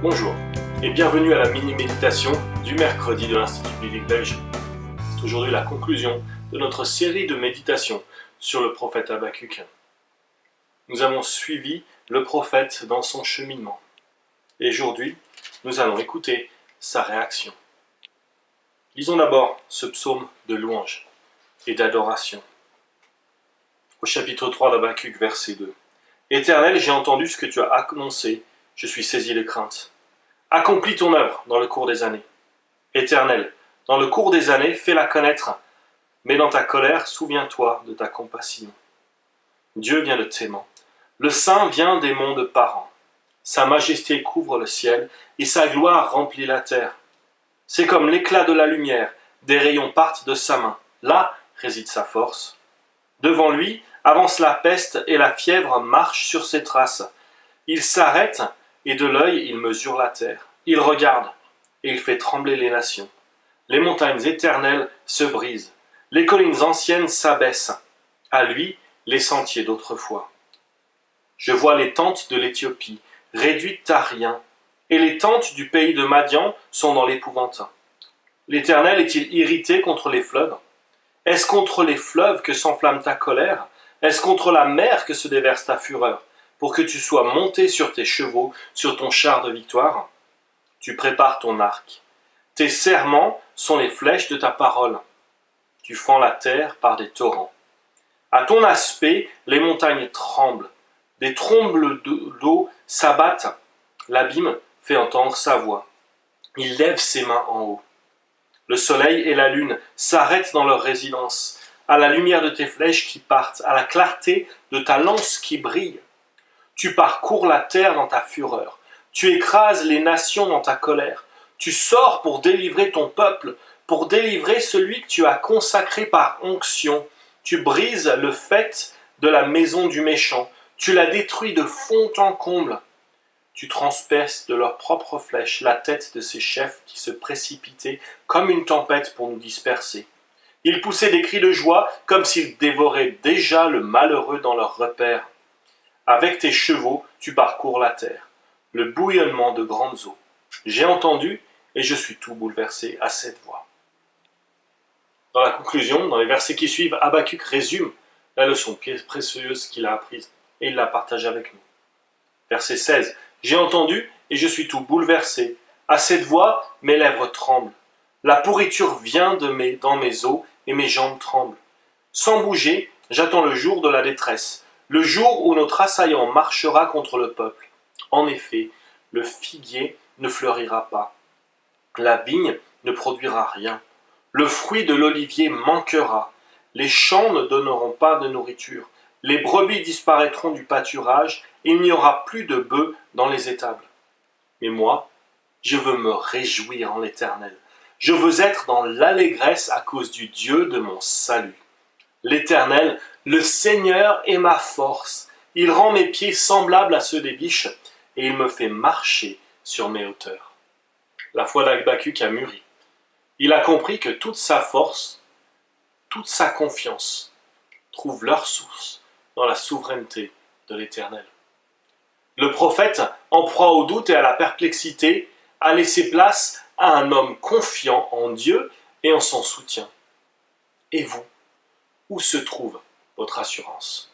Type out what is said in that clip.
Bonjour et bienvenue à la mini-méditation du mercredi de l'Institut biblique belge. C'est aujourd'hui la conclusion de notre série de méditations sur le prophète Habakkuk. Nous avons suivi le prophète dans son cheminement et aujourd'hui nous allons écouter sa réaction. Lisons d'abord ce psaume de louange et d'adoration. Au chapitre 3 d'Habakkuk, verset 2. Éternel, j'ai entendu ce que tu as annoncé, je suis saisi de crainte. Accomplis ton œuvre dans le cours des années. Éternel, dans le cours des années, fais-la connaître, mais dans ta colère, souviens-toi de ta compassion. Dieu vient de Téman. Le Saint vient des monts de Paran. Sa majesté couvre le ciel et sa gloire remplit la terre. C'est comme l'éclat de la lumière, des rayons partent de sa main. Là réside sa force. Devant lui avance la peste et la fièvre marche sur ses traces. Il s'arrête et de l'œil il mesure la terre. Il regarde et il fait trembler les nations. Les montagnes éternelles se brisent. Les collines anciennes s'abaissent. À lui, les sentiers d'autrefois. Je vois les tentes de l'Éthiopie, réduites à rien, et les tentes du pays de Madian sont dans l'épouvante. L'Éternel est-il irrité contre les fleuves? Est-ce contre les fleuves que s'enflamme ta colère? Est-ce contre la mer que se déverse ta fureur, pour que tu sois monté sur tes chevaux, sur ton char de victoire? Tu prépares ton arc. Tes serments sont les flèches de ta parole. Tu fends la terre par des torrents. À ton aspect, les montagnes tremblent. Des trombes d'eau s'abattent. L'abîme fait entendre sa voix. Il lève ses mains en haut. Le soleil et la lune s'arrêtent dans leur résidence, à la lumière de tes flèches qui partent, à la clarté de ta lance qui brille. Tu parcours la terre dans ta fureur, tu écrases les nations dans ta colère, tu sors pour délivrer ton peuple, pour délivrer celui que tu as consacré par onction. Tu brises le faîte de la maison du méchant, tu la détruis de fond en comble. Tu transperces de leurs propres flèches la tête de ces chefs qui se précipitaient comme une tempête pour nous disperser. Ils poussaient des cris de joie comme s'ils dévoraient déjà le malheureux dans leurs repères. Avec tes chevaux, tu parcours la terre, le bouillonnement de grandes eaux. J'ai entendu et je suis tout bouleversé à cette voix. Dans la conclusion, dans les versets qui suivent, Habakkuk résume la leçon précieuse qu'il a apprise et il la partage avec nous. Verset 16. J'ai entendu et je suis tout bouleversé. À cette voix, mes lèvres tremblent. La pourriture vient dans mes os et mes jambes tremblent. Sans bouger, j'attends le jour de la détresse, le jour où notre assaillant marchera contre le peuple. En effet, le figuier ne fleurira pas. La vigne ne produira rien. Le fruit de l'olivier manquera. Les champs ne donneront pas de nourriture. Les brebis disparaîtront du pâturage, et il n'y aura plus de bœufs dans les étables. Mais moi, je veux me réjouir en l'Éternel. Je veux être dans l'allégresse à cause du Dieu de mon salut. L'Éternel, le Seigneur est ma force. Il rend mes pieds semblables à ceux des biches, et il me fait marcher sur mes hauteurs. La foi d'Habakkuk a mûri. Il a compris que toute sa force, toute sa confiance, trouvent leur source dans la souveraineté de l'Éternel. Le prophète, en proie au doute et à la perplexité, a laissé place à un homme confiant en Dieu et en son soutien. Et vous, où se trouve votre assurance?